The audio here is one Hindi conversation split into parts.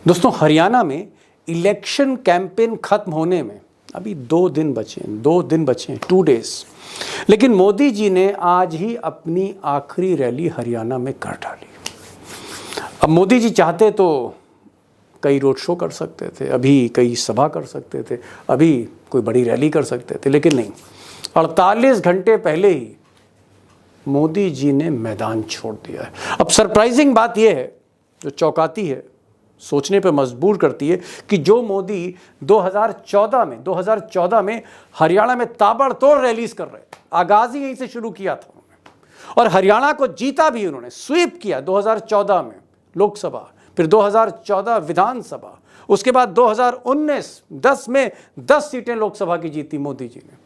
दोस्तों, हरियाणा में इलेक्शन कैंपेन खत्म होने में अभी 2 दिन बचे हैं 2 डेज। लेकिन मोदी जी ने आज ही अपनी आखिरी रैली हरियाणा में कर डाली। अब मोदी जी चाहते तो कई रोड शो कर सकते थे, अभी कई सभा कर सकते थे, अभी कोई बड़ी रैली कर सकते थे, लेकिन नहीं। 48 घंटे पहले ही मोदी जी ने मैदान छोड़ दिया है। अब सरप्राइजिंग बात यह है, जो चौंकाती है, सोचने पर मजबूर करती है, कि जो मोदी 2014 में हरियाणा में ताबड़तोड़ रैलीज कर रहे थे, आगाज ही यहीं से शुरू किया था उन्होंने, और हरियाणा को जीता भी उन्होंने, स्वीप किया 2014 में लोकसभा, फिर 2014 विधानसभा, उसके बाद 2019 में 10 सीटें लोकसभा की जीती मोदी जी ने,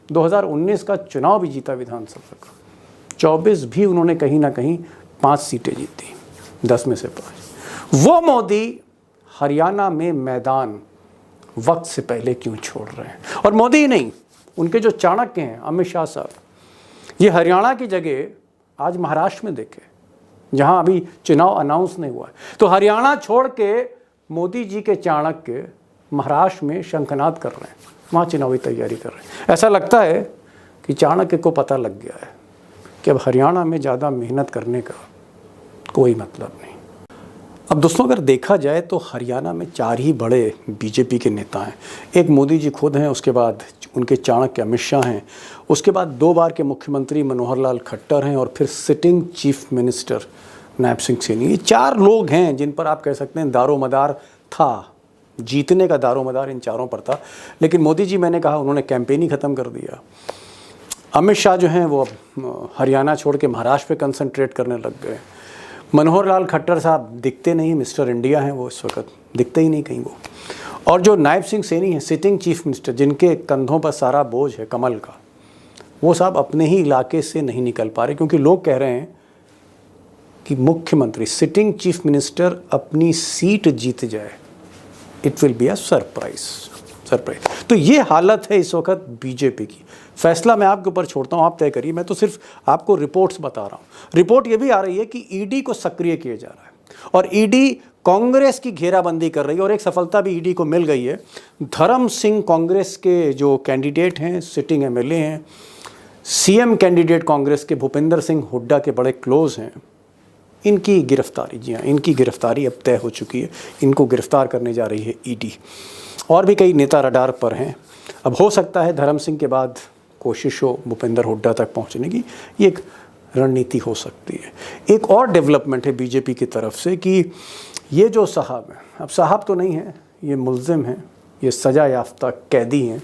2019 का चुनाव भी जीता विधानसभा का, 24 भी उन्होंने कहीं ना कहीं 5 सीटें जीती, 10 में से 5। वो मोदी हरियाणा में मैदान वक्त से पहले क्यों छोड़ रहे हैं? और मोदी ही नहीं, उनके जो चाणक्य हैं अमित शाह साहब, ये हरियाणा की जगह आज महाराष्ट्र में देखे, जहां अभी चुनाव अनाउंस नहीं हुआ है, तो हरियाणा छोड़ के मोदी जी के चाणक्य महाराष्ट्र में शंखनाद कर रहे हैं, वहाँ चुनावी तैयारी कर रहे हैं। ऐसा लगता है कि चाणक्य को पता लग गया है कि अब हरियाणा में ज़्यादा मेहनत करने का कोई मतलब नहीं। अब दोस्तों, अगर देखा जाए तो हरियाणा में 4 ही बड़े बीजेपी के नेता हैं। एक मोदी जी खुद हैं, उसके बाद उनके चाणक्य अमित शाह हैं, उसके बाद 2 बार के मुख्यमंत्री मनोहर लाल खट्टर हैं, और फिर सिटिंग चीफ मिनिस्टर नायब सिंह सैनी। ये 4 लोग हैं जिन पर आप कह सकते हैं दारोमदार था, जीतने का दारोमदार इन चारों पर था। लेकिन मोदी जी, मैंने कहा, उन्होंने कैंपेन ही ख़त्म कर दिया। अमित शाह जो हैं वो हरियाणा छोड़ के महाराष्ट्र पे कंसंट्रेट करने लग गए। मनोहर लाल खट्टर साहब दिखते नहीं, मिस्टर इंडिया हैं वो, इस वक्त दिखते ही नहीं कहीं वो। और जो नायब सिंह सैनी हैं, सिटिंग चीफ मिनिस्टर, जिनके कंधों पर सारा बोझ है कमल का, वो साहब अपने ही इलाके से नहीं निकल पा रहे, क्योंकि लोग कह रहे हैं कि मुख्यमंत्री, सिटिंग चीफ मिनिस्टर अपनी सीट जीत जाए, it will be a surprise. तो ये हालत है इस वक्त बीजेपी की। फैसला मैं आपके ऊपर छोड़ता हूँ, आप तय करिए, मैं तो सिर्फ आपको रिपोर्ट्स बता रहा हूँ। रिपोर्ट ये भी आ रही है कि ईडी को सक्रिय किया जा रहा है, और ईडी कांग्रेस की घेराबंदी कर रही है, और एक सफलता भी ईडी को मिल गई है। धर्म सिंह कांग्रेस के जो कैंडिडेट हैं, सिटिंग एमएलए हैं, सीएम कैंडिडेट कांग्रेस के भूपेंद्र सिंह हुड्डा के बड़े क्लोज हैं, इनकी गिरफ्तारी, जी हाँ, इनकी गिरफ्तारी अब तय हो चुकी है। इनको गिरफ्तार करने जा रही है ईडी। और भी कई नेता रडार पर हैं। अब हो सकता है धर्म सिंह के बाद कोशिश हो भूपेंद्र हुड्डा तक पहुंचने की, ये एक रणनीति हो सकती है। एक और डेवलपमेंट है बीजेपी की तरफ से कि ये जो साहब हैं, अब साहब तो नहीं हैं, ये मुल्जिम हैं, ये सजा याफ्ता कैदी हैं,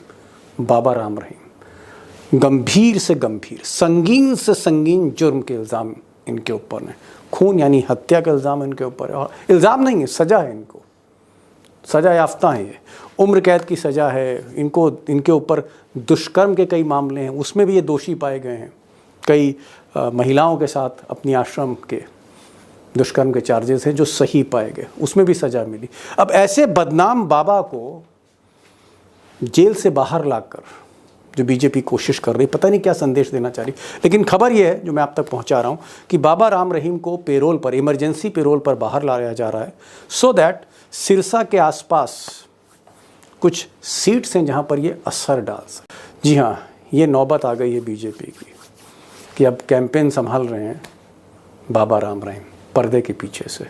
बाबा राम रहीम। गंभीर से गंभीर, संगीन से संगीन जुर्म के इल्ज़ाम इनके ऊपर हैं। खून यानी हत्या का इल्ज़ाम इनके ऊपर है, और इल्ज़ाम नहीं है, सज़ा है इनको, सजा याफ्ता है ये, उम्र कैद की सज़ा है इनको। इनके ऊपर दुष्कर्म के कई मामले हैं, उसमें भी ये दोषी पाए गए हैं। कई महिलाओं के साथ अपनी आश्रम के दुष्कर्म के चार्जेस हैं जो सही पाए गए, उसमें भी सज़ा मिली। अब ऐसे बदनाम बाबा को जेल से बाहर लाकर जो बीजेपी कोशिश कर रही, पता नहीं क्या संदेश देना चाह रही, लेकिन खबर ये है जो मैं आप तक पहुंचा रहा हूं कि बाबा राम रहीम को पेरोल पर, इमरजेंसी पेरोल पर बाहर लाया जा रहा है, सो दैट सिरसा के आसपास कुछ सीट्स हैं जहां पर ये असर डाल सके। जी हाँ, ये नौबत आ गई है बीजेपी की कि अब कैंपेन संभाल रहे हैं बाबा राम रहीम पर्दे के पीछे से।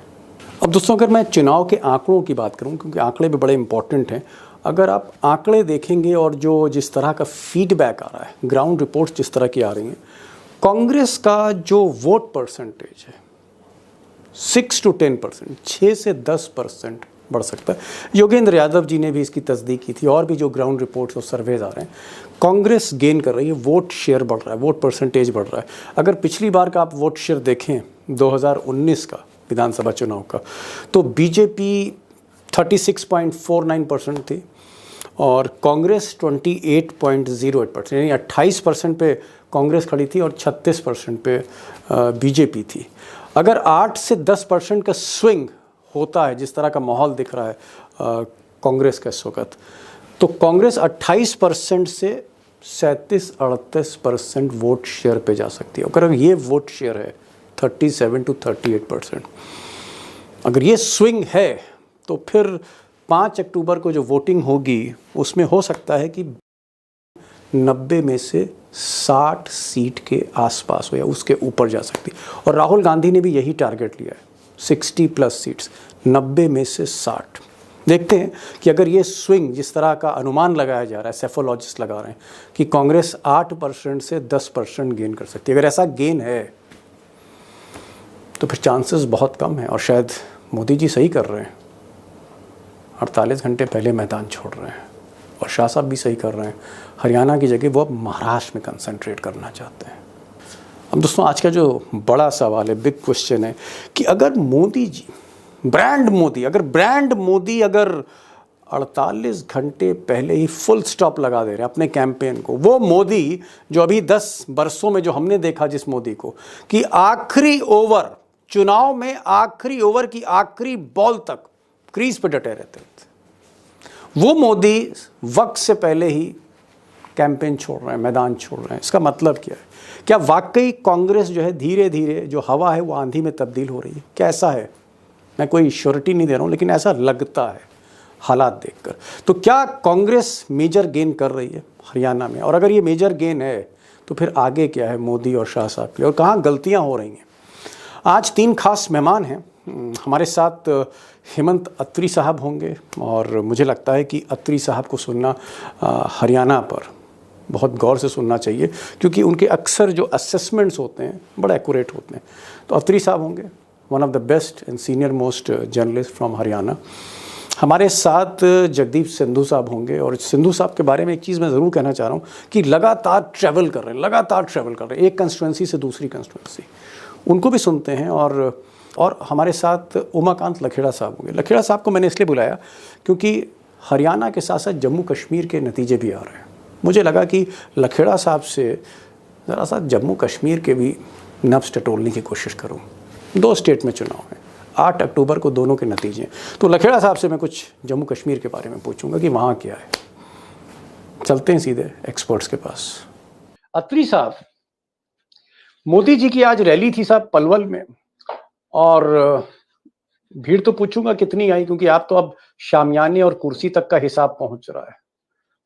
अब दोस्तों, अगर मैं चुनाव के आंकड़ों की बात करूं, क्योंकि आंकड़े भी बड़े इंपॉर्टेंट हैं, अगर आप आंकड़े देखेंगे और जो जिस तरह का फीडबैक आ रहा है, ग्राउंड रिपोर्ट्स जिस तरह की आ रही हैं, कांग्रेस का जो वोट परसेंटेज है 6 to 10%, 6 से 10% बढ़ सकता है। योगेंद्र यादव जी ने भी इसकी तस्दीक की थी, और भी जो ग्राउंड रिपोर्ट्स और सर्वेज आ रहे हैं, कांग्रेस गेन कर रही है, वोट शेयर बढ़ रहा है, वोट परसेंटेज बढ़ रहा है। अगर पिछली बार का आप वोट शेयर देखें 2019 का विधानसभा चुनाव का, तो बीजेपी 36.49% थी और कांग्रेस 28.08%, यानी 28% पे कांग्रेस खड़ी थी और 36% पे बीजेपी थी। अगर 8 से 10% का स्विंग होता है, जिस तरह का माहौल दिख रहा है कांग्रेस का इस वक्त, तो कांग्रेस 28% से 37-38% वोट शेयर पे जा सकती है। अगर ये वोट शेयर है 37 to 38%, अगर ये स्विंग है तो फिर 5 अक्टूबर को जो वोटिंग होगी उसमें हो सकता है कि 90 में से 60 सीट के आसपास हो या उसके ऊपर जा सकती। और राहुल गांधी ने भी यही टारगेट लिया है, 60+ सीट्स, 90 में से 60। देखते हैं कि अगर ये स्विंग, जिस तरह का अनुमान लगाया जा रहा है, सेफोलॉजिस्ट लगा रहे हैं कि कांग्रेस 8% से 10% गेन कर सकती है, अगर ऐसा गेन है तो फिर चांसेस बहुत कम हैं। और शायद मोदी जी सही कर रहे हैं, 48 घंटे पहले मैदान छोड़ रहे हैं, और शाह साहब भी सही कर रहे हैं। हरियाणा की जगह वो अब महाराष्ट्र में कंसंट्रेट करना चाहते हैं। अब दोस्तों, आज का जो बड़ा सवाल है, बिग क्वेश्चन है कि अगर मोदी जी, ब्रांड मोदी अगर 48 घंटे पहले ही फुल स्टॉप लगा दे रहे हैं अपने कैंपेन को, वो मोदी जो अभी 10 बरसों में जो हमने देखा, जिस मोदी को कि आखिरी ओवर, चुनाव में आखिरी ओवर की आखिरी बॉल तक क्रीज पे डटे रहते थे, वो मोदी वक्त से पहले ही कैंपेन छोड़ रहे हैं, मैदान छोड़ रहे हैं। इसका मतलब क्या है? क्या वाकई कांग्रेस जो है धीरे धीरे जो हवा है वो आंधी में तब्दील हो रही है? क्या ऐसा है? मैं कोई श्योरिटी नहीं दे रहा हूँ, लेकिन ऐसा लगता है हालात देखकर। तो क्या कांग्रेस मेजर गेन कर रही है हरियाणा में? और अगर ये मेजर गेन है तो फिर आगे क्या है मोदी और शाह साहब के लिए, और कहाँ गलतियाँ हो रही हैं? आज 3 खास मेहमान हैं हमारे साथ। हेमंत अत्री साहब होंगे, और मुझे लगता है कि अत्री साहब को सुनना हरियाणा पर बहुत गौर से सुनना चाहिए, क्योंकि उनके अक्सर जो असेसमेंट्स होते हैं बड़े एक्यूरेट होते हैं। तो अत्री साहब होंगे, one of the best and senior most journalist from Haryana. हमारे साथ जगदीप सिंधु साहब होंगे, और सिंधु साहब के बारे में एक चीज़ मैं ज़रूर कहना चाह रहा हूँ कि लगातार ट्रैवल कर रहे हैं एक कंस्टिट्यूंसी से दूसरी कंस्टिट्यूंसी, उनको भी सुनते हैं। और हमारे साथ उमाकांत लखेड़ा साहब होंगे। लखेड़ा साहब को मैंने इसलिए बुलाया क्योंकि हरियाणा के साथ साथ जम्मू कश्मीर के नतीजे भी आ रहे हैं। मुझे लगा कि लखेड़ा साहब से ज़रा सा जम्मू कश्मीर के भी नब्ज़ टटोलने की कोशिश करूं। 2 स्टेट में चुनाव है, 8 अक्टूबर को दोनों के नतीजे हैं। तो लखेड़ा साहब से मैं कुछ जम्मू कश्मीर के बारे में पूछूंगा कि वहाँ क्या है। चलते हैं सीधे एक्सपर्ट्स के पास। अत्री साहब, मोदी जी की आज रैली थी साहब पलवल में, और भीड़ तो पूछूंगा कितनी आई, क्योंकि आप तो अब शामियाने और कुर्सी तक का हिसाब पहुंच रहा है।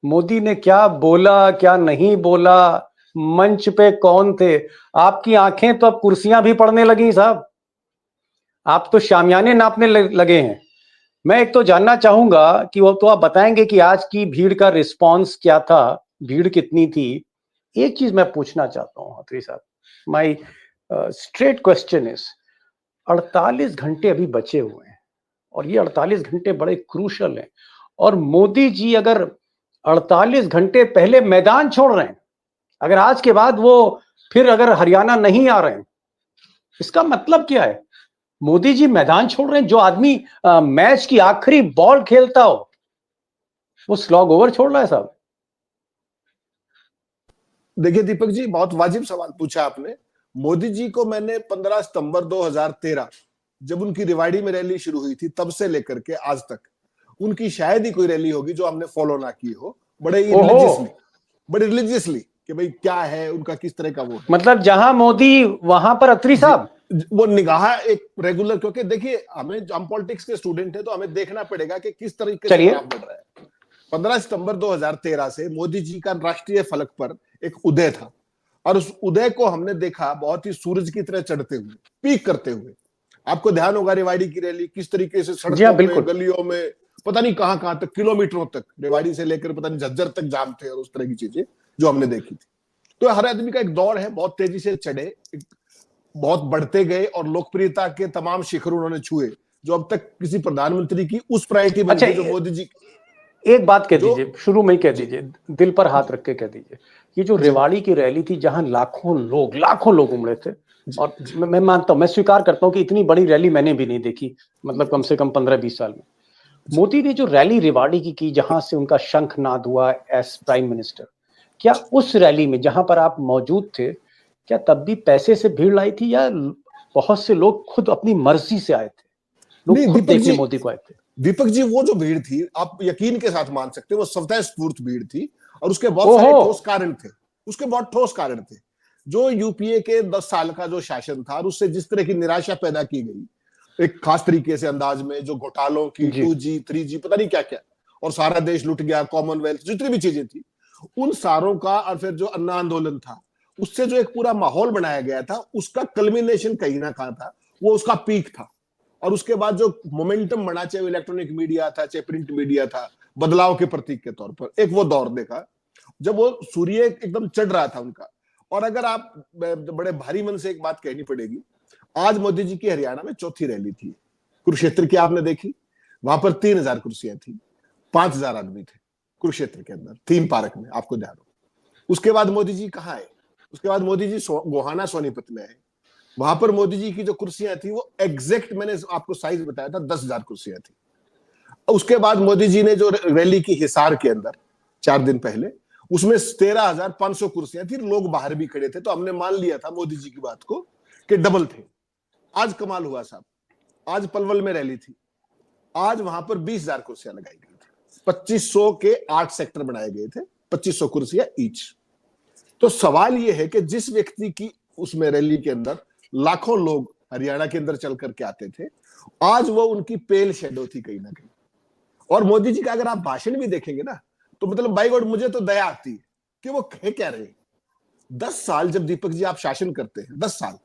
मोदी ने क्या बोला, क्या नहीं बोला, मंच पे कौन थे? आपकी आंखें तो अब कुर्सियां भी पड़ने लगी साहब, आप तो शामियाने नापने लगे हैं। मैं एक तो जानना चाहूंगा कि वो तो आप बताएंगे कि आज की भीड़ का रिस्पांस क्या था, भीड़ कितनी थी। एक चीज मैं पूछना चाहता हूँ अत्री साहब, माई स्ट्रेट क्वेश्चन इज, 48 घंटे अभी बचे हुए हैं, और ये 48 घंटे बड़े क्रूशल हैं, और मोदी जी अगर 48 घंटे पहले मैदान छोड़ रहे हैं, अगर आज के बाद वो फिर अगर हरियाणा नहीं आ रहे हैं, इसका मतलब क्या है? मोदी जी मैदान छोड़ रहे हैं। जो आदमी मैच की आखिरी बॉल खेलता हो वो स्लॉग ओवर छोड़ रहा है साहब। देखिए दीपक जी, बहुत वाजिब सवाल पूछा आपने। मोदी जी को मैंने 15 सितंबर 2013 जब उनकी रिवाड़ी में रैली शुरू हुई थी, तब से लेकर के आज तक उनकी शायद ही कोई रैली होगी जो हमने फॉलो ना की हो, बड़े रिलीजियसली कि भाई क्या है उनका, किस तरह का वो, मतलब जहां मोदी वहां पर अत्री साहब वो निगाह एक रेगुलर। क्योंकि देखिए, हम पॉलिटिक्स के स्टूडेंट है तो हमें देखना पड़ेगा कि किस तरीके से बढ़ रहा है। 15 सितंबर 2013 से मोदी जी का राष्ट्रीय फलक पर एक उदय था, और उस उदय को हमने देखा बहुत ही सूरज की तरह चढ़ते हुए, पीक करते हुए। आपको ध्यान होगा रेवाड़ी की रैली किस तरीके से सड़कों में, गलियों में, पता नहीं कहां तक, किलोमीटरों तक, रेवाड़ी से लेकर पता नहीं झज्जर तक जाम थे, और उस तरह की चीजें जो हमने देखी थी। तो हर आदमी का एक दौर है, बहुत तेजी से चढ़े, बहुत बढ़ते गए, और लोकप्रियता के तमाम शिखर उन्होंने छुए जो अब तक किसी प्रधानमंत्री की उस प्रायोरिटी बन गई जो मोदी जी। एक बात कह दीजिए, शुरू में ही कह दीजिए, दिल पर हाथ रख के कह दीजिए, ये जो रेवाड़ी की रैली थी जहां लाखों लोग उमड़े थे, और मैं मानता हूं, मैं स्वीकार करता हूं कि इतनी बड़ी रैली मैंने भी नहीं देखी, मतलब कम से कम 15-20 साल में। मोदी ने जो रैली रेवाड़ी की जहां से उनका शंखनाद हुआ एज प्राइम मिनिस्टर, क्या उस रैली में जहां पर आप मौजूद थे, क्या तब भी पैसे से भीड़ लाई थी, या बहुत से लोग खुद अपनी मर्जी से आए थे, लोग खुद देखने मोदी को आए थे? दीपक जी, वो जो भीड़ थी आप यकीन के साथ मान सकते हैं, वो स्वतःस्फूर्त भीड़ थी, और उसके बहुत सारे ठोस कारण थे। उसके बहुत ठोस कारण थे। जो यूपीए के 10 साल का जो शासन था, और उससे जिस तरह की निराशा पैदा की गई, एक खास तरीके से अंदाज में, जो घोटालों की 2G 3G पता नहीं क्या क्या, और सारा देश लुट गया, कॉमनवेल्थ, जितनी भी चीजें थी उन सारों का, और फिर जो अन्ना आंदोलन था उससे जो एक पूरा माहौल बनाया गया था, उसका कल्मिनेशन कहीं ना कहां था, वो उसका पीक था। और उसके बाद जो मोमेंटम बना, चाहे इलेक्ट्रॉनिक मीडिया था चाहे प्रिंट मीडिया था, बदलाव के प्रतीक के तौर पर एक वो दौर देखा जब वो सूर्य एकदम चढ़ रहा था उनका। और अगर आप बड़े भारी मन से एक बात कहनी पड़ेगी, आज मोदी जी की हरियाणा में चौथी रैली थी, कुरुक्षेत्र की आपने देखी, वहां पर 3000 कुर्सियां थी, 5000 आदमी थे कुरुक्षेत्र के अंदर, थीम पार्क में, आपको ध्यान हो। उसके बाद मोदी जी कहाँ है, उसके बाद मोदी जी गोहाना सोनीपत में है, वहां पर मोदी जी की जो कुर्सियां थी वो एग्जैक्ट, मैंने आपको साइज बताया था, 10,000 कुर्सियां थी। उसके बाद मोदी जी ने जो रैली की हिसार के अंदर 4 दिन पहले, उसमें 13,500 कुर्सियां थी, लोग बाहर भी खड़े थे, तो हमने मान लिया था मोदी जी की बात को कि डबल थे। आज कमाल हुआ साहब, आज पलवल में रैली थी, आज वहां पर 20,000 कुर्सियां लगाई गई थी, 2500 के 8 सेक्टर बनाए गए थे, 2500 कुर्सियां ईच। तो सवाल यह है कि जिस व्यक्ति की उसमें रैली के अंदर लाखों लोग हरियाणा के अंदर चल करके आते थे, आज वो उनकी पेल शेडो थी कहीं ना कहीं। और मोदी जी का अगर आप भाषण भी देखेंगे ना, तो मतलब बाई गॉड मुझे तो दया आती है कि वो कह क्या रहे। 10 साल जब दीपक जी आप शासन करते हैं, 10 साल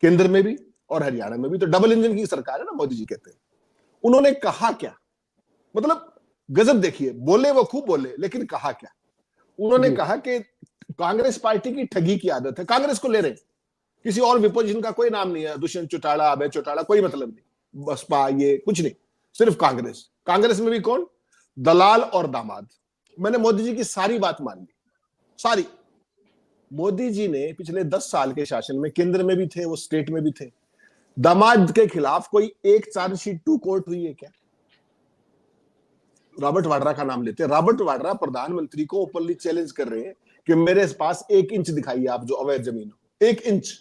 केंद्र में भी और हरियाणा में भी, तो डबल इंजन की सरकार है ना मोदी जी कहते हैं। उन्होंने कहा क्या, मतलब गजब देखिए, बोले वो खूब बोले, लेकिन कहा क्या। उन्होंने कहा कि कांग्रेस पार्टी की ठगी की आदत है, कांग्रेस को ले रहे, किसी और विपोजिशन का कोई नाम नहीं है, दुष्यंत चौटाला, अभय चौटाला, कोई मतलब नहीं, बसपा, ये कुछ नहीं, सिर्फ कांग्रेस। कांग्रेस में भी कौन, दलाल और दामाद। मैंने मोदी जी की सारी बात मान ली, सारी। मोदी जी ने पिछले 10 साल के शासन में केंद्र में भी थे, वो स्टेट में भी थे, दामाद के खिलाफ कोई एक चार्जशीट टू कोर्ट हुई है क्या? रॉबर्ट वाड्रा का नाम लेते हैं, रॉबर्ट वाड्रा प्रधानमंत्री को ओपनली चैलेंज कर रहे हैं कि मेरे पास 1 इंच दिखाइए आप जो अवैध जमीन हो, 1 इंच,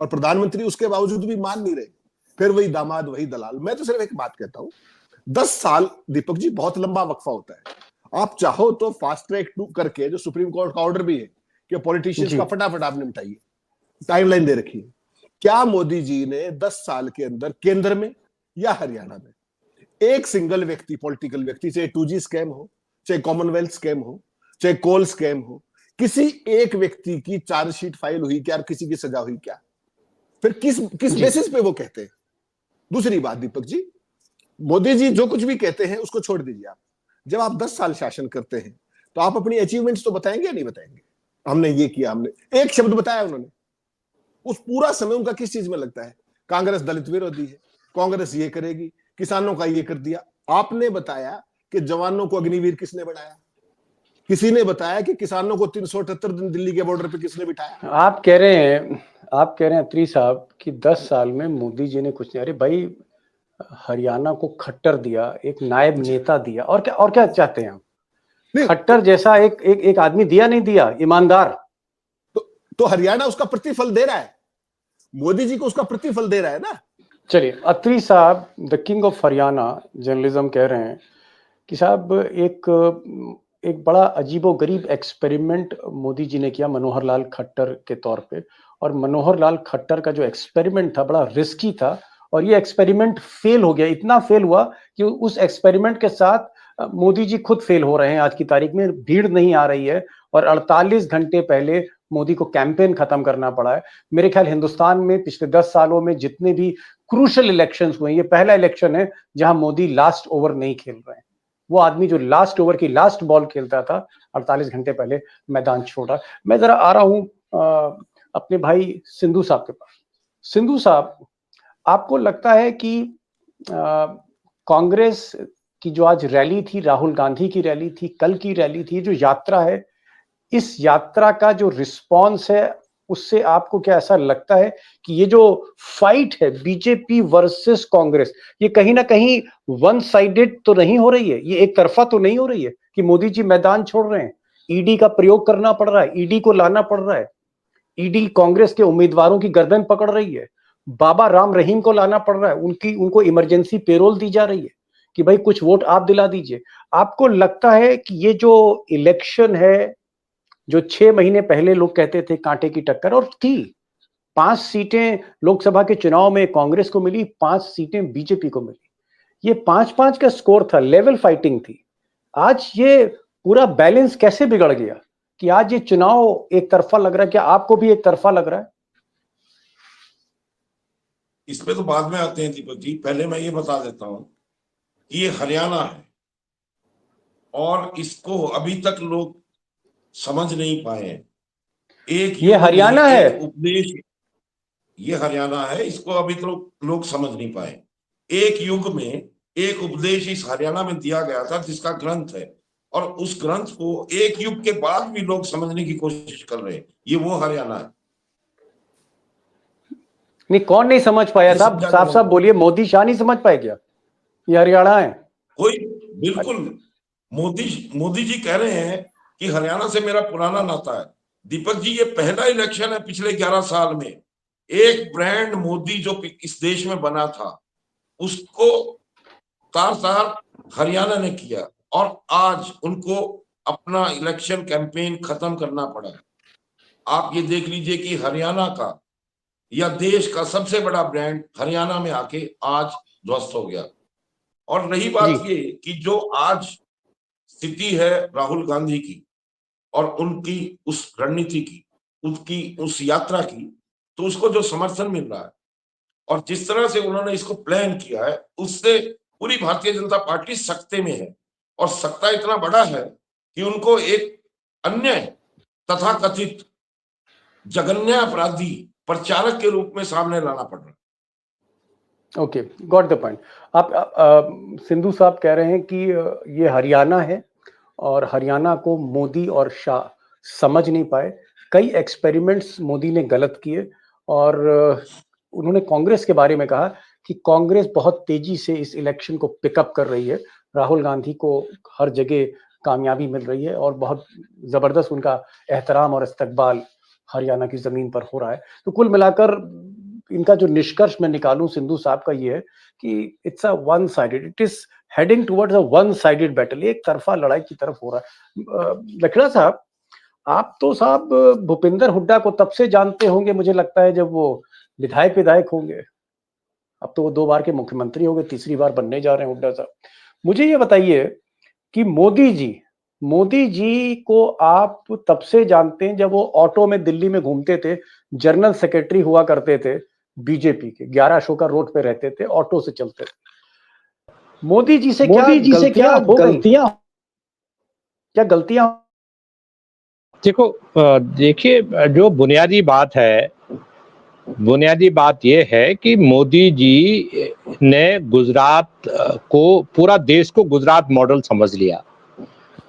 और प्रधानमंत्री उसके बावजूद भी मान नहीं रहे। फिर वही दामाद, वही दलाल। मैं तो सिर्फ एक बात कहता हूं, 10 साल दीपक जी बहुत लंबा वक्फा होता है। आप चाहो तो फास्ट ट्रैक 2 करके, जो सुप्रीम कोर्ट का ऑर्डर भी है कि पॉलिटिशियंस का फटाफट आप निपटाइए, टाइमलाइन दे रखी है। क्या मोदी जी ने 10 साल के अंदर केंद्र में या हरियाणा में एक सिंगल व्यक्ति, पॉलिटिकल व्यक्ति, चाहे 2G स्कैम हो, चाहे कॉमनवेल्थ स्कैम हो, चाहे कोल स्कैम हो, किसी एक व्यक्ति की चार्जशीट फाइल हुई क्या, किसी की सजा हुई क्या? फिर किस बेसिस पे वो कहते हैं? दूसरी बात दीपक जी, मोदी जी जो कुछ भी कहते हैं उसको छोड़ दीजिए आप। जब आप 10 साल शासन करते हैं तो आप अपनी अचीवमेंट्स तो बताएंगे या नहीं बताएंगे? हमने ये किया, हमने एक शब्द बताया उन्होंने? उस पूरा समय उनका किस चीज में लगता है? कांग्रेस दलित विरोधी है, कांग्रेस ये करेगी, किसानों का ये कर दिया। आपने बताया कि जवानों को अग्निवीर किसने बनाया? किसी ने बताया कि किसानों को 378 दिन दिल्ली के बॉर्डर पे किसने बिठाया? आप कह रहे हैं अत्री साहब कि 10 साल में मोदी जी ने कुछ नहीं। अरे भाई, हरियाणा को खट्टर दिया, एक नायब नेता दिया, और क्या चाहते हैं आप? खट्टर जैसा एक आदमी दिया, नहीं दिया, ईमानदार। तो हरियाणा उसका प्रतिफल दे रहा है, मोदी जी को उसका प्रतिफल दे रहा है ना। चलिए, अत्री साहब the king of Haryana journalism कह रहे हैं कि साहब एक बड़ा अजीबोगरीब एक्सपेरिमेंट मोदी जी ने किया मनोहर लाल खट्टर के तौर पे, और मनोहर लाल खट्टर का जो एक्सपेरिमेंट था बड़ा रिस्की था, और ये एक्सपेरिमेंट फेल हो गया। इतना फेल हुआ कि उस एक्सपेरिमेंट के साथ मोदी जी खुद फेल हो रहे हैं। आज की तारीख में भीड़ नहीं आ रही है, और 48 घंटे पहले मोदी को कैंपेन खत्म करना पड़ा है। मेरे ख्याल हिंदुस्तान में पिछले 10 सालों में जितने भी क्रूशल इलेक्शंस हुए, ये पहला इलेक्शन है जहां मोदी लास्ट ओवर नहीं खेल रहे हैं। वो आदमी जो लास्ट ओवर की लास्ट बॉल खेलता था, 48 घंटे पहले मैदान छोड़ा। मैं जरा आ रहा हूं अपने भाई सिंधु साहब के पास। सिंधु साहब, आपको लगता है कि कांग्रेस की जो आज रैली थी, राहुल गांधी की रैली थी, कल की रैली थी, जो यात्रा है, इस यात्रा का जो रिस्पॉन्स है, उससे आपको क्या ऐसा लगता है कि ये जो फाइट है बीजेपी वर्सेस कांग्रेस, ये कहीं ना कहीं वन साइडेड तो नहीं हो रही है? ये एक तरफा तो नहीं हो रही है कि मोदी जी मैदान छोड़ रहे हैं, ईडी का प्रयोग करना पड़ रहा है, ईडी को लाना पड़ रहा है, ईडी कांग्रेस के उम्मीदवारों की गर्दन पकड़ रही है, बाबा राम रहीम को लाना पड़ रहा है, उनको इमरजेंसी पेरोल दी जा रही है कि भाई कुछ वोट आप दिला दीजिए। आपको लगता है कि ये जो इलेक्शन है, जो 6 महीने पहले लोग कहते थे कांटे की टक्कर, और थी, 5 सीटें लोकसभा के चुनाव में कांग्रेस को मिली, 5 सीटें बीजेपी को मिली। ये 5-5 का स्कोर था, लेवल फाइटिंग थी। आज ये पूरा बैलेंस कैसे बिगड़ गया कि आज ये चुनाव एक तरफा लग रहा है? क्या आपको भी एक तरफा लग रहा है? इसमें तो बाद में आते हैं दीपक जी, पहले मैं ये बता देता हूं कि ये हरियाणा है और इसको अभी तक लोग समझ नहीं पाए। एक ये हरियाणा है, उपदेश, ये हरियाणा है, इसको अभी तो लोग समझ नहीं पाए। एक युग में एक उपदेश इस हरियाणा में दिया गया था जिसका ग्रंथ है, और उस ग्रंथ को एक युग के बाद भी लोग समझने की कोशिश कर रहे हैं। ये वो हरियाणा है। नहीं, कौन नहीं समझ पाया साहब? साफ साफ बोलिए, मोदी शाह नहीं समझ पाए क्या ये हरियाणा है? कोई, बिल्कुल। मोदी जी कह रहे हैं कि हरियाणा से मेरा पुराना नाता है। दीपक जी, ये पहला इलेक्शन है पिछले 11 साल में एक ब्रांड मोदी जो इस देश में बना था उसको तार हरियाणा ने किया, और आज उनको अपना इलेक्शन कैंपेन खत्म करना पड़ा। आप ये देख लीजिए कि हरियाणा का या देश का सबसे बड़ा ब्रांड हरियाणा में आके आज ध्वस्त हो गया। और रही बात ये कि जो आज स्थिति है राहुल गांधी की और उनकी उस रणनीति की, उनकी उस यात्रा की, तो उसको जो समर्थन मिल रहा है और जिस तरह से उन्होंने इसको प्लान किया है, उससे पूरी भारतीय जनता पार्टी सत्ते में है। और सत्ता इतना बड़ा है कि उनको एक अन्य तथाकथित जघन्य अपराधी प्रचारक के रूप में सामने लाना पड़ रहा है। Okay, got the point. आप सिंधु साहब कह रहे हैं कि ये हरियाणा है और हरियाणा को मोदी और शाह समझ नहीं पाए। कई एक्सपेरिमेंट्स मोदी ने गलत किए, और उन्होंने कांग्रेस के बारे में कहा कि कांग्रेस बहुत तेजी से इस इलेक्शन को पिकअप कर रही है, राहुल गांधी को हर जगह कामयाबी मिल रही है और बहुत जबरदस्त उनका एहतराम और इस्तकबाल हरियाणा की जमीन पर हो रहा है। तो कुल मिलाकर इनका जो निष्कर्ष मैं निकालूं सिंधु साहब का ये है कि it's a one sided, it is heading towards a one sided battle, एक तरफा लड़ाई की तरफ हो रहा है। लखड़ा साहब, आप तो साहब भूपिंदर हुड्डा को तब से जानते होंगे, मुझे लगता है जब वो विधायक होंगे। अब तो वो 2 बार के मुख्यमंत्री हो गए, तीसरी बार बनने जा रहे हैं हुड्डा साहब। मुझे ये बताइए कि मोदी जी को आप तब से जानते हैं जब वो ऑटो में दिल्ली में घूमते थे, जनरल सेक्रेटरी हुआ करते थे बीजेपी के, 11 अशोका रोड पे रहते थे, ऑटो से चलते थे। मोदी जी से क्या गलतियां? देखिए, जो बुनियादी बात यह है कि मोदी जी ने गुजरात को, पूरा देश को गुजरात मॉडल समझ लिया,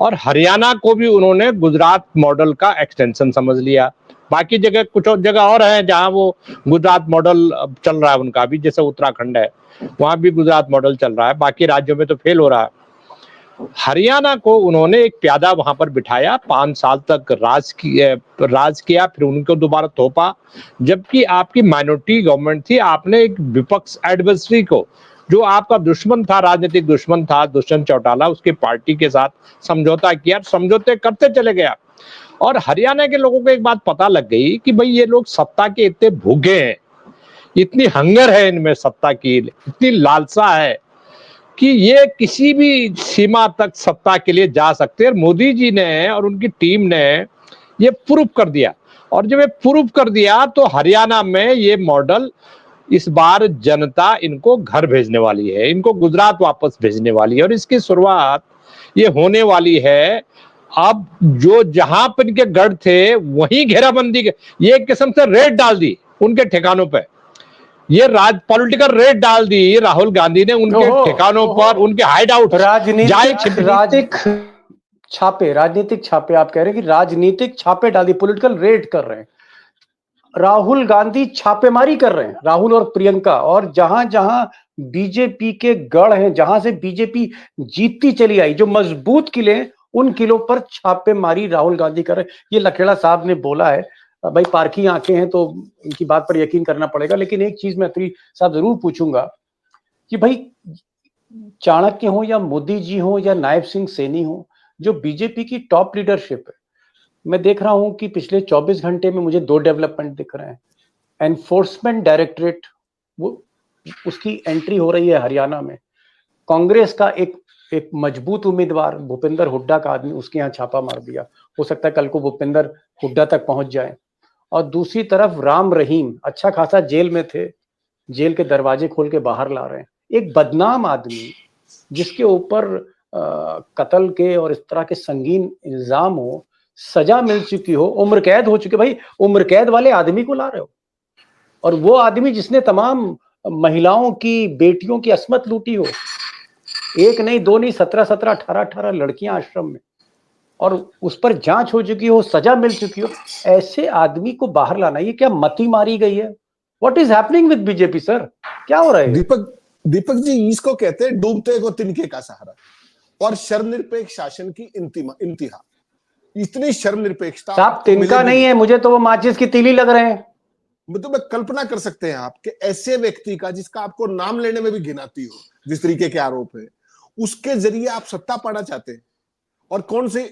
और हरियाणा को भी उन्होंने गुजरात मॉडल का एक्सटेंशन समझ लिया। बाकी जगह, कुछ और जगह और है जहां वो गुजरात मॉडल चल रहा है उनका भी, जैसे उत्तराखंड है, वहां भी गुजरात मॉडल चल रहा है, बाकी राज्यों में तो फेल हो रहा है। हरियाणा को उन्होंने एक प्यादा वहां पर बिठाया, 5 साल तक राज किया, फिर उनको दोबारा थोपा, जबकि आपकी माइनॉरिटी गवर्नमेंट थी। आपने एक विपक्ष एडवर्सरी को, जो आपका दुश्मन था, राजनीतिक दुश्मन था, दुष्यंत चौटाला, उसके पार्टी के साथ समझौता किया, समझौते करते चले गया। और हरियाणा के लोगों को एक बात पता लग गई कि भाई ये लोग सत्ता के इतने भूखे हैं, इतनी हंगर है इनमें सत्ता की, इतनी लालसा है कि ये किसी भी सीमा तक सत्ता के लिए जा सकते हैं। मोदी जी ने और उनकी टीम ने ये प्रूव कर दिया, और जब ये प्रूव कर दिया तो हरियाणा में ये मॉडल, इस बार जनता इनको घर भेजने वाली है, इनको गुजरात वापस भेजने वाली है, और इसकी शुरुआत ये होने वाली है। अब जो जहां पर इनके गढ़ थे वहीं घेराबंदी, ये एक किस्म से रेड डाल दी उनके ठिकानों पे, ये पॉलिटिकल रेड डाल दी राहुल गांधी ने उनके ठिकानों पर, उनके हाइड आउट, राजनीतिक छापे आप कह रहे हैं कि राजनीतिक छापे डाल दी, पॉलिटिकल रेड कर रहे हैं। राहुल गांधी छापेमारी कर रहे हैं, राहुल और प्रियंका, और जहां जहां बीजेपी के गढ़ हैं, जहां से बीजेपी जीतती चली आई, जो मजबूत किले, उन किलों पर छापेमारी राहुल गांधी कर रहे हैं। ये लखेड़ा साहब ने बोला है, भाई पारखी आंखें हैं तो इनकी बात पर यकीन करना पड़ेगा। लेकिन एक चीज मैं अत्री साहब जरूर पूछूंगा कि भाई चाणक्य हो या मोदी जी हो या नायब सिंह सैनी हो, जो बीजेपी की टॉप लीडरशिप है, मैं देख रहा हूं कि पिछले 24 घंटे में मुझे 2 डेवलपमेंट दिख रहे हैं। एनफोर्समेंट डायरेक्टरेट, वो उसकी एंट्री हो रही है हरियाणा में। कांग्रेस का एक मजबूत उम्मीदवार भूपेंद्र हुड्डा का आदमी, उसके यहाँ छापा मार दिया। हो सकता है कल को भूपेंद्र हुड्डा तक पहुंच जाए। और दूसरी तरफ राम रहीम अच्छा खासा जेल में थे, जेल के दरवाजे खोल के बाहर ला रहे हैं। एक बदनाम आदमी जिसके ऊपर कत्ल के और इस तरह के संगीन इल्जाम हो, सजा मिल चुकी हो, उम्र कैद हो चुकी। भाई उम्र कैद वाले आदमी को ला रहे हो, और वो आदमी जिसने तमाम महिलाओं की, बेटियों की अस्मत लूटी हो, एक नहीं दो नहीं 17-17 18-18 लड़कियां आश्रम में, और उस पर जांच हो चुकी हो, सजा मिल चुकी हो, ऐसे आदमी को बाहर लाना, ये क्या मती मारी गई है? What is happening with BJP sir? क्या हो रहा है? दीपक जी, इसको कहते हैं डूबते को तिनके का सहारा और शर्मनिरपेक्ष शासन की इंतहा। इतनी शर्मनिरपेक्षता साहब तिनका नहीं है, मुझे तो वो माचिस की तीली लग रहे हैं। मतलब मैं कल्पना कर सकते हैं आप कि ऐसे व्यक्ति का, जिसका आपको नाम लेने में भी घिन आती हो, जिस तरीके के आरोप है, उसके जरिए आप सत्ता पाना चाहते हैं। और कौन से,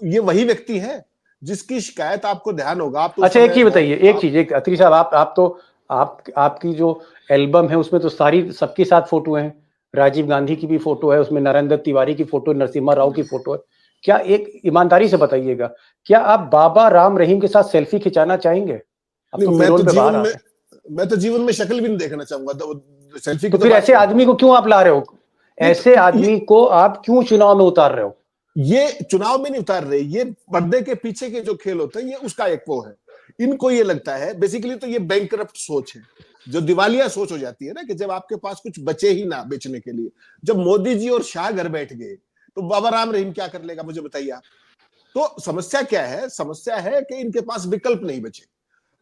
ये वही व्यक्ति है जिसकी शिकायत आपको ध्यान होगा आप तो। अच्छा एक ही बताइए, एक चीज, एक अत्री साहब, आप तो आपकी जो एल्बम है उसमें तो सारी सबके साथ फोटो हैं, राजीव गांधी की भी फोटो है उसमें, नरेंद्र तिवारी की फोटो, नरसिम्हा राव की फोटो है। क्या, एक ईमानदारी से बताइएगा, क्या आप बाबा राम रहीम के साथ सेल्फी खिंचाना चाहेंगे? मैं तो जीवन में शक्ल भी नहीं देखना चाहूंगा सेल्फी। तो फिर ऐसे आदमी को क्यों आप ला रहे हो? ऐसे आदमी को आप क्यों चुनाव में उतार रहे हो? ये चुनाव में नहीं उतार रहे, ये पर्दे के पीछे के जो खेल होते हैं, ये उसका एक वो है। इनको ये लगता है बेसिकली, तो ये बैंकरप्ट सोच है, जो दिवालिया सोच हो जाती है ना, कि जब आपके पास कुछ बचे ही ना बेचने के लिए। जब मोदी जी और शाह घर बैठ गए तो बाबा राम रहीम क्या कर लेगा, मुझे बताइए आप। तो समस्या क्या है? समस्या है कि इनके पास विकल्प नहीं बचे।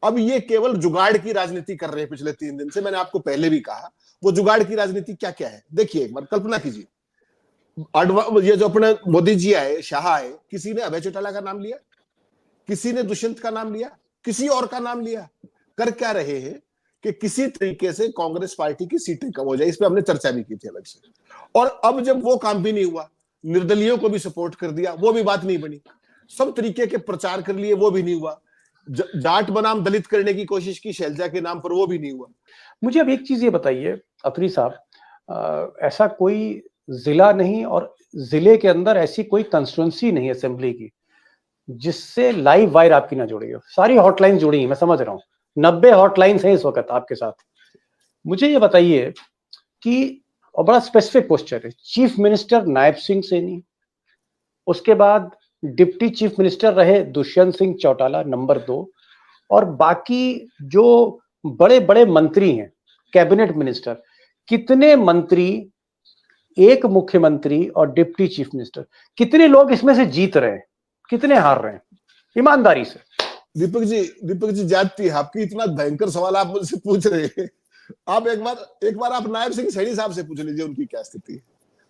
अब ये केवल जुगाड़ की राजनीति कर रहे हैं पिछले 3 दिन से। मैंने आपको पहले भी कहा, वो जुगाड़ की राजनीति क्या क्या है देखिए, एक बार कल्पना कीजिए। ये जो अपने मोदी जी आए, शाह आए, किसी ने अभय चौटाला का नाम लिया, किसी ने दुष्यंत का नाम लिया, किसी और का नाम लिया? कर क्या रहे हैं कि किसी तरीके से कांग्रेस पार्टी की सीटें कम हो जाए। इस पे हमने चर्चा भी की थी अलग से। और अब जब वो काम भी नहीं हुआ, निर्दलियों को भी सपोर्ट कर दिया, वो भी बात नहीं बनी। सब तरीके के प्रचार कर लिए, वो भी नहीं हुआ। जाट बनाम दलित करने की कोशिश की शैलजा के नाम पर, वो भी नहीं हुआ। मुझे अब एक चीज ये बताइए अत्री साहब, ऐसा कोई जिला नहीं और जिले के अंदर ऐसी कोई कंस्टिट्यूंसी नहीं असेंबली की जिससे लाइव वायर आपकी ना जुड़ी हो? सारी हॉटलाइन जुड़ी हैं, मैं समझ रहा हूँ, 90 हॉटलाइंस हैं इस वक्त आपके साथ। मुझे ये बताइए कि, और बड़ा स्पेसिफिक क्वेश्चन है, चीफ मिनिस्टर नायब सिंह सैनी, उसके बाद डिप्टी चीफ मिनिस्टर रहे दुष्यंत सिंह चौटाला नंबर 2, और बाकी जो बड़े बड़े मंत्री हैं, कैबिनेट मिनिस्टर, कितने मंत्री, एक मुख्यमंत्री और डिप्टी चीफ मिनिस्टर, कितने लोग इसमें से जीत रहे हैं, कितने हार रहे हैं? ईमानदारी से। दीपक जी जाती है आपकी, इतना भयंकर सवाल आप मुझसे पूछ रहे हैं। आप एक बार आप नायब सिंह सैनी साहब से पूछ लीजिए उनकी क्या स्थिति है।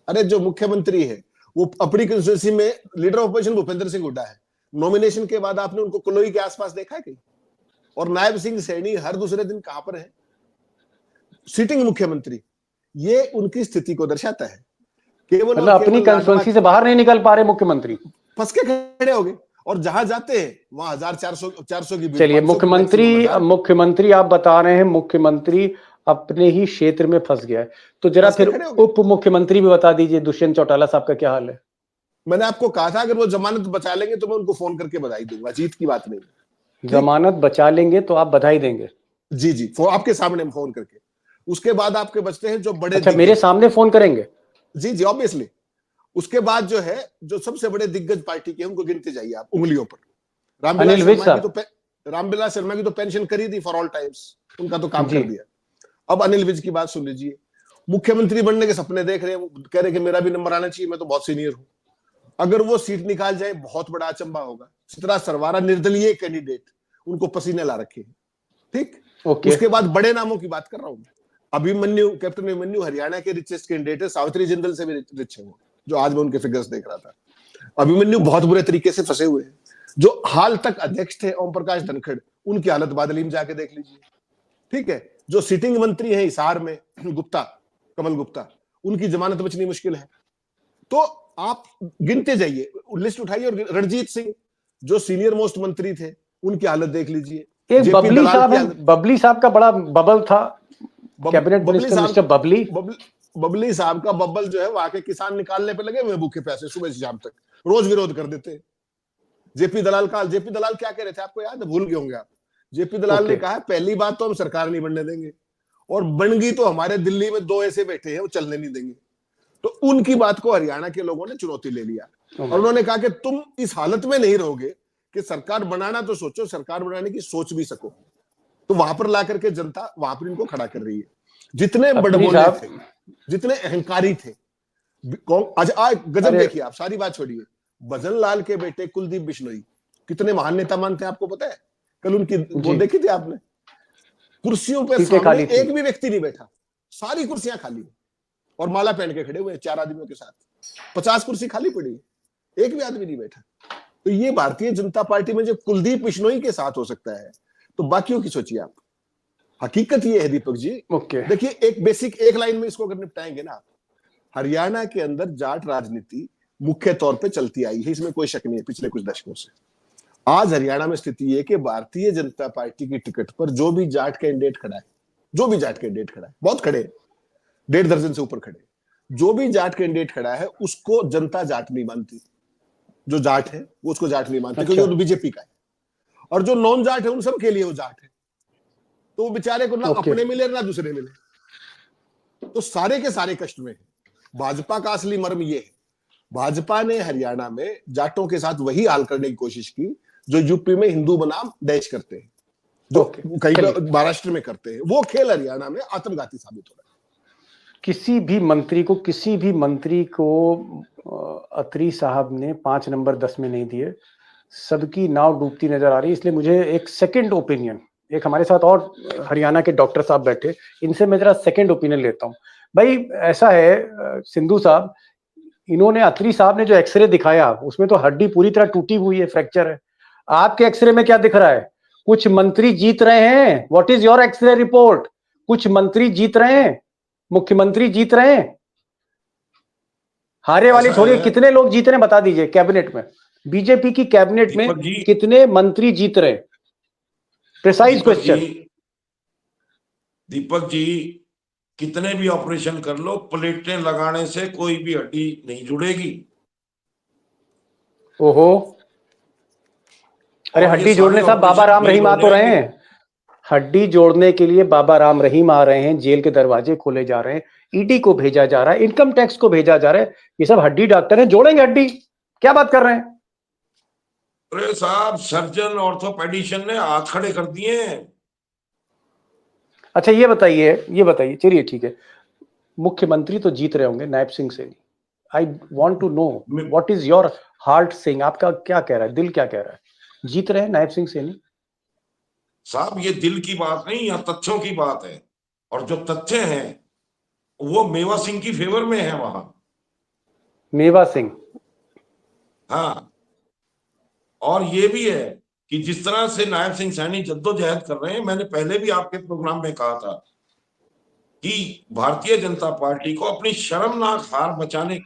अरे जो मुख्यमंत्री है वो अपनी कंस्टिट्यूंसी में leader of opposition Bhupendra Singh Hooda है। नॉमिनेशन के बाद आपने उनको कुलोई के आसपास देखा है कहीं? और नायब सिंह सैनी हर दूसरे दिन कहां पर है? सिटिंग मुख्यमंत्री। ये उनकी स्थिति को दर्शाता है। केवल मतलब अपनी कंस्टिट्यूंसी से बाहर नहीं निकल पा रहे मुख्यमंत्री, फंस के खड़े हो गए, और जहां जाते हैं वहां 1400 की। चलिए मुख्यमंत्री आप बता रहे हैं, मुख्यमंत्री अपने ही क्षेत्र में फंस गया है, तो जरा फिर उप मुख्यमंत्री भी बता दीजिए, दुष्यंत चौटाला साहब का क्या हाल है? मैंने आपको कहा था अगर वो जमानत बचा लेंगे तो मैं उनको फोन करके बधाई दूंगा, जीत की बात नहीं। जमानत बचा लेंगे तो आप बधाई देंगे? जी, आपके सामने फोन करके। उसके बाद आपके बचते हैं जो बड़े, अच्छा मेरे सामने फोन करेंगे? जी ऑब्वियसली। उसके बाद जो है, जो सबसे बड़े दिग्गज पार्टी के, उनको गिनते जाइए आप उंगलियों पर। रामविलास शर्मा की तो पेंशन करी थी फॉर ऑल टाइम्स, उनका तो काम कर दिया। अब अनिल विज की बात सुन लीजिए। मुख्यमंत्री बनने के सपने देख रहे हैं, कह रहे कि मेरा भी नंबर आना चाहिए, मैं तो बहुत सीनियर हूं। अगर वो सीट निकाल जाए बहुत बड़ा अचंबा होगा। चित्रा सरवारा निर्दलीय कैंडिडेट, उनको पसीने ला रखे हैं, ठीक। उसके बाद बड़े नामों की बात कर रहा हूं, अभिमन्यु, कैप्टन अभिमन्यु हरियाणा के रिचेस्ट कैंडिडेट है, सावित्री जिंदल से भी रिच है वो, जो आज मैं उनके फिगर्स देख रहा था। अभिमन्यु बहुत बुरे तरीके से फंसे हुए हैं। जो हाल तक अध्यक्ष थे ओम प्रकाश धनखड़, उनकी हालत बादली में जाके देख लीजिए, ठीक है। जो सिटिंग मंत्री है हिसार में, गुप्ता, कमल गुप्ता, उनकी जमानत बचनी मुश्किल है। तो आप गिनते जाइए, लिस्ट उठाइए। और रणजीत सिंह जो सीनियर मोस्ट मंत्री थे, उनकी हालत देख लीजिए। एक बबली साहब का बड़ा बबल था, कैबिनेट मिनिस्टर मिस्टर बबली साहब का बबल जो है वहां के किसान निकालने पे लगे हुए भूखे पैसे सुबह से शाम तक, रोज विरोध कर देते। जेपी दलाल क्या कह रहे थे आपको याद है, भूल गए होंगे आप। जेपी दलाल ने कहा पहली बात तो हम सरकार नहीं बनने देंगे, और बन गई तो हमारे दिल्ली में 2 ऐसे बैठे हैं वो चलने नहीं देंगे। तो उनकी बात को हरियाणा के लोगों ने चुनौती ले लिया और उन्होंने कहा कि तुम इस हालत में नहीं रहोगे कि सरकार बनाना तो सोचो, सरकार बनाने की सोच भी सको। तो वहां पर ला करके जनता वहां पर इनको खड़ा कर रही है। जितने बड़बोले थे, जितने अहंकारी थे, आज गजब देखिए आप, सारी बात छोड़िए, भजन लाल के बेटे कुलदीप बिश्नोई कितने महान नेता मानते हैं आपको पता है? कल उनकी वो देखी थी आपने, कुर्सियों पे सामने एक भी व्यक्ति नहीं बैठा, सारी कुर्सियां खाली और माला पहन के खड़े हुए 4 आदमियों के साथ, 50 कुर्सी खाली पड़ी, एक भी आदमी नहीं बैठा। तो ये भारतीय जनता पार्टी में जो कुलदीप बिश्नोई के साथ हो सकता है, तो बाकियों की सोचिए आप। हकीकत ये है दीपक जी, देखिए एक बेसिक एक लाइन में इसको अगर निपटाएंगे ना, हरियाणा के अंदर जाट राजनीति मुख्य तौर पे चलती आई है, इसमें कोई शक नहीं है पिछले कुछ दशकों से। आज हरियाणा में स्थिति ये कि भारतीय जनता पार्टी की टिकट पर जो भी जाट कैंडिडेट खड़ा है, बहुत खड़े, 1.5 दर्जन से ऊपर खड़े, जो भी जाट कैंडिडेट खड़ा है उसको जनता जाट नहीं मानती। जो जाट है वो उसको जाट नहीं मानते, क्योंकि वो बीजेपी का है, और जो नॉन जाट है उन सब के लिए वो जाट है। तो वो बेचारे को ना अपने मिले ना दूसरे मिले, तो सारे के सारे कष्ट में है। भाजपा का असली मर्म ये है, भाजपा ने हरियाणा में जाटों के साथ वही हाल करने की कोशिश की जो यूपी में हिंदू बनाम देश करते हैं, जो कई महाराष्ट्र में करते हैं। वो खेल हरियाणा में आत्मघाती साबित हो रहा है। किसी भी मंत्री को अत्री साहब ने 5 नंबर 10 में नहीं दिए, सबकी नाव डूबती नजर आ रही है। इसलिए मुझे एक सेकंड ओपिनियन, एक हमारे साथ और हरियाणा के डॉक्टर साहब बैठे, इनसे मैं जरा सेकंड ओपिनियन लेता हूं। भाई ऐसा है सिंधु साहब, इन्होंने अत्री साहब ने जो एक्सरे दिखाया उसमें तो हड्डी पूरी तरह टूटी हुई है, फ्रैक्चर है। आपके एक्सरे में क्या दिख रहा है? कुछ मंत्री जीत रहे हैं। What is your x-ray report? कुछ मंत्री जीत रहे हैं, मुख्यमंत्री जीत रहे हैं। हारे वाली छोड़िए, कितने लोग जीत रहे हैं बता दीजिए कैबिनेट में, बीजेपी की कैबिनेट में कितने मंत्री जीत रहे? Precise question. दीपक जी, कितने भी ऑपरेशन कर लो, प्लेटें लगाने से कोई भी हड्डी नहीं जुड़ेगी। ओहो, अरे हड्डी जोड़ने साहब बाबा राम रहीम आ तो रहे हैं। हड्डी जोड़ने के लिए बाबा राम रहीम आ रहे हैं, जेल के दरवाजे खोले जा रहे हैं, ईडी को भेजा जा रहा है, इनकम टैक्स को भेजा जा रहा है। ये सब हड्डी डॉक्टर हैं, जोड़ेंगे हड्डी। क्या बात कर रहे हैं? अरे साहब, सर्जन ऑर्थोपेडिशियन ने हाथ खड़े कर दिए। अच्छा ये बताइए, चलिए ठीक है, मुख्यमंत्री तो जीत रहे होंगे Nayab Singh Saini. I want to know what is your heart sing, आपका क्या कह रहा है, दिल क्या कह रहा है? जीत रहे हैं नायब सिंह सैनी साहब? ये दिल की बात नहीं, यहाँ तथ्यों की बात है, और जो तथ्य हैं वो मेवा सिंह की फेवर में है। वहां मेवा सिंह, हाँ, और ये भी है कि जिस तरह से नायब सिंह सैनी जद्दोजहद कर रहे हैं, मैंने पहले भी आपके प्रोग्राम में कहा था कि भारतीय जनता पार्टी को अपनी शर्मनाक हार बचाने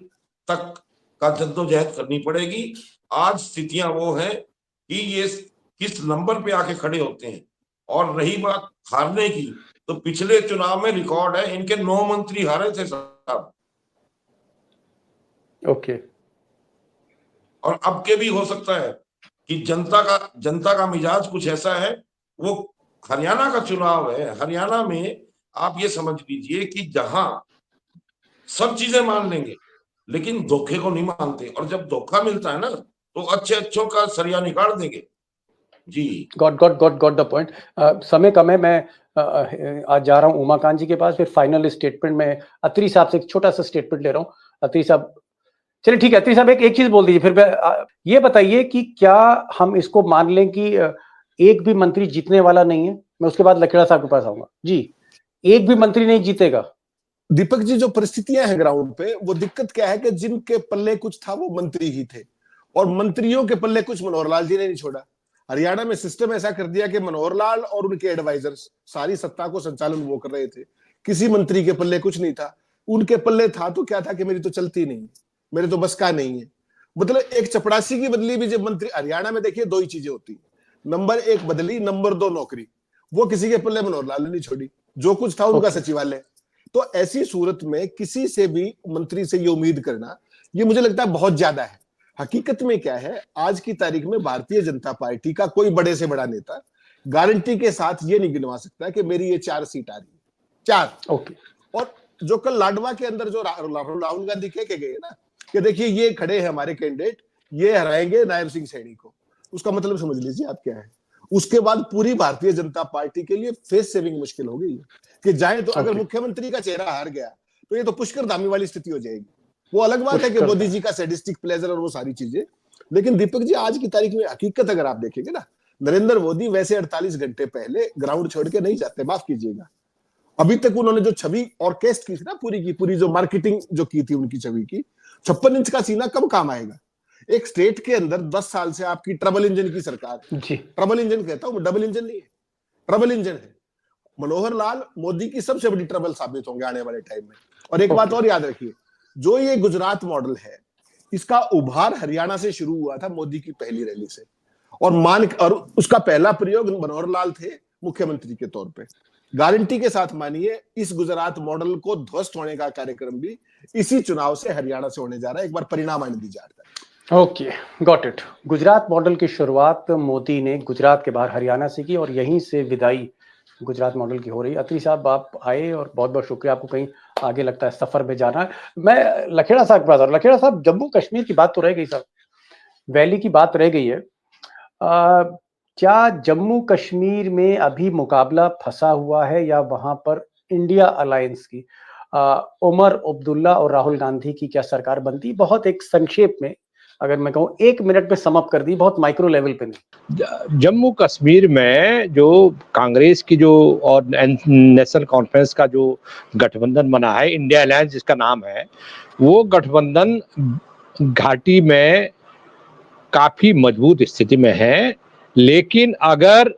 तक का जद्दोजहद करनी पड़ेगी। आज स्थितियां वो है कि ये किस नंबर पे आके खड़े होते हैं। और रही बात हारने की, तो पिछले चुनाव में रिकॉर्ड है, इनके 9 मंत्री हारे थे साहब। ओके। और अब के भी हो सकता है कि जनता का मिजाज कुछ ऐसा है। वो हरियाणा का चुनाव है, हरियाणा में आप ये समझ लीजिए कि जहां सब चीजें मान लेंगे लेकिन धोखे को नहीं मानते, और जब धोखा मिलता है ना तो अच्छों का सरिया निकाल देंगे। जी, गॉट द पॉइंट। समय कम है, मैं आज जा रहा हूं उमाकांत जी के पास, फिर फाइनल स्टेटमेंट में अत्री साहब से एक छोटा सा स्टेटमेंट ले रहा हूं। अत्री साहब, चलिए ठीक है, अत्री साहब एक चीज बोल दीजिए, फिर ये बताइए कि क्या हम इसको मान लें कि एक भी मंत्री जीतने वाला नहीं है? मैं उसके बाद लखेड़ा साहब के पास आऊंगा। जी, एक भी मंत्री नहीं जीतेगा। दीपक जी, जो परिस्थितियां हैं ग्राउंड पे, वो दिक्कत क्या है कि जिनके पल्ले कुछ था वो मंत्री ही थे, और मंत्रियों के पल्ले कुछ मनोहर लाल जी ने नहीं छोड़ा। हरियाणा में सिस्टम ऐसा कर दिया कि मनोहर लाल और उनके एडवाइजर्स सारी सत्ता को संचालन वो कर रहे थे। किसी मंत्री के पल्ले कुछ नहीं था। उनके पल्ले था तो क्या था कि मेरी तो चलती नहीं, मेरे तो बस का नहीं है। मतलब एक चपड़ासी की बदली भी जब मंत्री, हरियाणा में देखिए 2 ही चीजें होती, नंबर 1 बदली, नंबर 2 नौकरी, वो किसी के पल्ले मनोहर लाल ने नहीं छोड़ी, जो कुछ था उनका सचिवालय। तो ऐसी सूरत में किसी से भी मंत्री से ये उम्मीद करना, ये मुझे लगता है बहुत ज्यादा है। हकीकत में क्या है, आज की तारीख में भारतीय जनता पार्टी का कोई बड़े से बड़ा नेता गारंटी के साथ ये नहीं गिनवा सकता कि मेरी ये 4 सीट आ रही है, 4। ओके। और जो कल लाडवा के अंदर जो राहुल गांधी कह के गए ना कि देखिए ये खड़े हैं हमारे कैंडिडेट, ये हराएंगे नायब सिंह सैनी को, उसका मतलब समझ लीजिए आप क्या है। उसके बाद पूरी भारतीय जनता पार्टी के लिए फेस सेविंग मुश्किल हो गई कि जाए तो अगर मुख्यमंत्री का चेहरा हार गया तो ये तो पुष्कर धामी वाली स्थिति हो जाएगी। वो अलग बात है कि मोदी जी का सैडिस्टिक प्लेजर और वो सारी चीजें, लेकिन दीपक जी आज की तारीख में हकीकत अगर आप देखेंगे ना, नरेंद्र मोदी वैसे 48 घंटे पहले ग्राउंड छोड़ के नहीं जाते, माफ कीजिएगा। अभी तक उन्होंने जो छवि ऑर्केस्ट की थी ना, पूरी की पूरी जो मार्केटिंग जो की थी उनकी छवि की, 56 इंच का सीना कब काम आएगा एक स्टेट के अंदर? 10 साल से आपकी ट्रबल इंजन की सरकार जी। ट्रबल इंजन कहता हूं, डबल इंजन नहीं है, ट्रबल इंजन है। मनोहर लाल मोदी की सबसे बड़ी ट्रबल साबित होंगे आने वाले टाइम में। और एक बात और याद रखिए, जो ये गुजरात मॉडल है, इसका उभार हरियाणा से शुरू हुआ था मोदी की पहली रैली से, और उसका पहला प्रयोग मनोहर लाल थे मुख्यमंत्री के तौर पे। गारंटी के साथ मानिए इस गुजरात मॉडल को ध्वस्त होने का कार्यक्रम भी इसी चुनाव से हरियाणा से होने जा रहा है। एक बार परिणाम आने दीजिए। Okay, got it. Gujarat model की शुरुआत मोदी ने गुजरात के बाहर हरियाणा से की और यहीं से विदाई गुजरात मॉडल की हो रही। अत्री साहब आप आए और बहुत बहुत शुक्रिया, आपको कहीं आगे लगता है सफर में जाना। मैं लखेड़ा साहब के पास, लखेड़ा साहब जम्मू कश्मीर की बात तो रह गई साहब, वैली की बात रह गई है, क्या जम्मू कश्मीर में अभी मुकाबला फंसा हुआ है या वहां पर इंडिया अलायंस की उमर अब्दुल्ला और राहुल गांधी की क्या सरकार बनती? बहुत एक संक्षेप में अगर मैं कहूँ 1 मिनट में समअप कर दी, बहुत माइक्रो लेवल पे नहीं। जम्मू कश्मीर में जो कांग्रेस की जो और नेशनल कॉन्फ्रेंस का जो गठबंधन बना है, इंडिया अलायंस जिसका नाम है, वो गठबंधन घाटी में काफी मजबूत स्थिति में है। लेकिन अगर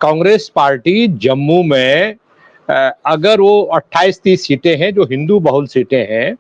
कांग्रेस पार्टी जम्मू में अगर वो 28-30 सीटें हैं जो हिंदू बहुल सीटें हैं,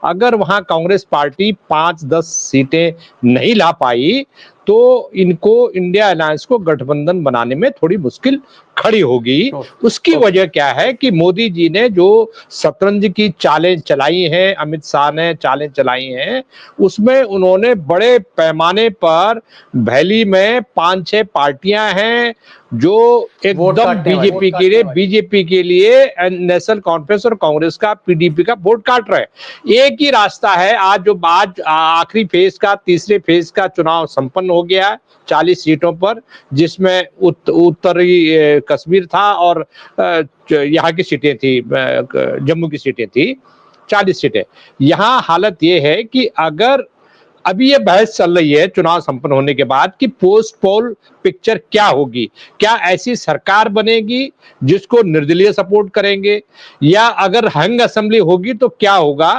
अगर वहां कांग्रेस पार्टी 5-10 सीटें नहीं ला पाई तो इनको इंडिया अलायंस को गठबंधन बनाने में थोड़ी मुश्किल खड़ी होगी। उसकी वजह क्या है कि मोदी जी ने जो शतरंज की चालें चलाई हैं, अमित शाह ने चालें चलाई हैं, उसमें उन्होंने बड़े पैमाने पर वैली में 5-6 पार्टियां हैं जो एकदम बीजेपी के लिए नेशनल कॉन्फ्रेंस और कांग्रेस का पीडीपी का वोट काट रहे हैं। एक ही रास्ता है, आज आखिरी फेज का, तीसरे फेज का चुनाव संपन्न हो गया है 40 सीटों पर, जिसमें उत्तरी कश्मीर था और यहाँ की सीटें थी, जम्मू की सीटें थी, 40 सीटें। यहाँ हालत ये है कि अगर अभी ये बहस चल रही है चुनाव संपन्न होने के बाद कि पोस्ट पोल पिक्चर क्या होगी, क्या ऐसी सरकार बनेगी जिसको निर्दलीय सपोर्ट करेंगे, या अगर हंग असेंबली होगी तो क्या होगा।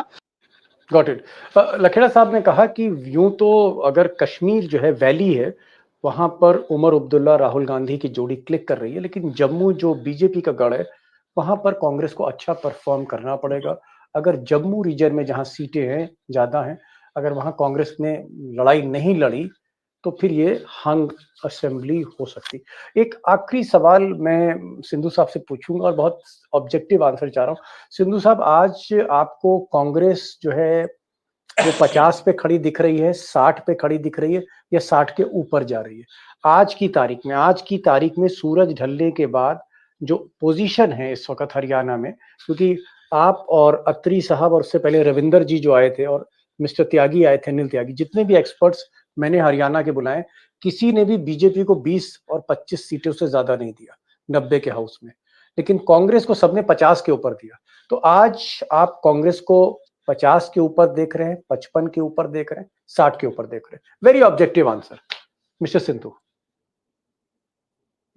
Got it. लखेड़ा साहब ने कहा कि यूं तो अगर कश्मीर जो है वैली है, वहां पर उमर अब्दुल्ला राहुल गांधी की जोड़ी क्लिक कर रही है, लेकिन जम्मू जो बीजेपी का गढ़ है वहां पर कांग्रेस को अच्छा परफॉर्म करना पड़ेगा। अगर जम्मू रीजन में जहां सीटें हैं ज्यादा हैं, अगर वहां कांग्रेस ने लड़ाई नहीं लड़ी तो फिर ये हंग असेंबली हो सकती। एक आखिरी सवाल मैं सिंधु साहब से पूछूंगा और बहुत ऑब्जेक्टिव आंसर चाह रहा हूँ। सिंधु साहब, आज आपको कांग्रेस जो है वो 50 पे खड़ी दिख रही है, 60 पे खड़ी दिख रही है, या 60 के ऊपर जा रही है आज की तारीख में सूरज ढलने के बाद जो पोजीशन है इस वक्त हरियाणा में? क्योंकि आप और अत्री साहब और उससे पहले रविंदर जी जो आए थे और मिस्टर त्यागी आए थे, अनिल त्यागी, जितने भी एक्सपर्ट्स मैंने हरियाणा के बुलाए, किसी ने भी बीजेपी को 20 और 25 सीटों से ज्यादा नहीं दिया 90 के हाउस में, लेकिन कांग्रेस को सबने 50 के ऊपर दिया। तो आज आप कांग्रेस को 50 के ऊपर देख रहे हैं, 55 के ऊपर देख रहे हैं, 60 के ऊपर देख रहे हैं? Very objective answer mister Sindhu.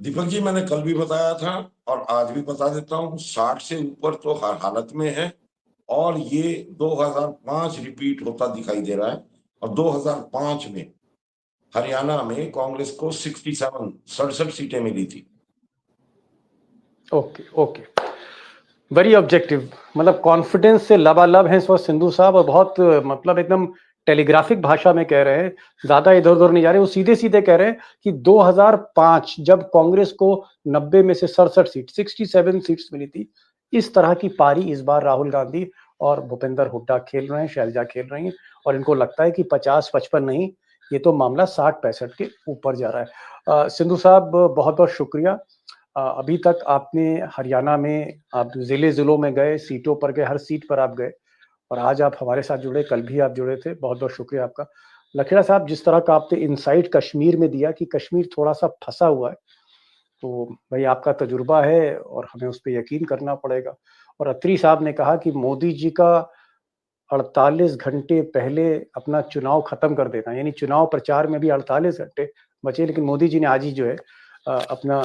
Deepak ji, मैंने कल भी बताया था और आज भी बता देता हूं, 60 से ऊपर तो हर हालत में है और ये 2005 रिपीट होता दिखाई दे रहा है। और 2005 में हरियाणा में कांग्रेस को 67 सीटें मिली थी। ओके, वेरी ऑब्जेक्टिव, मतलब कॉन्फिडेंस से लबालब है इस वक्त सिंधु साहब, और बहुत मतलब एकदम टेलीग्राफिक भाषा में कह रहे हैं, ज्यादा इधर उधर नहीं जा रहे, वो सीधे सीधे कह रहे हैं कि 2005 जब कांग्रेस को 90 में से 67 सीट 67 सीट्स मिली थी, इस तरह की पारी इस बार राहुल गांधी और भूपेंद्र हुड्डा खेल रहे हैं, शैलजा खेल रही हैं, और इनको लगता है कि 50-55 नहीं, ये तो मामला 60-65 के ऊपर जा रहा है। सिंधु साहब, बहुत बहुत शुक्रिया। अभी तक आपने हरियाणा में आप जिलों में गए, सीटों पर गए, हर सीट पर आप गए, और आज आप हमारे साथ जुड़े, कल भी आप जुड़े थे, बहुत बहुत शुक्रिया आपका। लखेड़ा साहब, जिस तरह का आपने इनसाइट कश्मीर में दिया कि कश्मीर थोड़ा सा फंसा हुआ है, तो भाई आपका तजुर्बा है और हमें उस पर यकीन करना पड़ेगा। और अत्री साहब ने कहा कि मोदी जी का 48 घंटे पहले अपना चुनाव खत्म कर देना, यानी चुनाव प्रचार में भी 48 घंटे बचे, लेकिन मोदी जी ने आज ही जो है अपना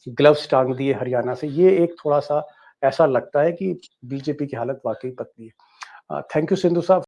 ग्लव्स टांग दिए हरियाणा से। ये एक थोड़ा सा ऐसा लगता है कि बीजेपी की हालत वाकई पतली है। थैंक यू सिंधु साहब।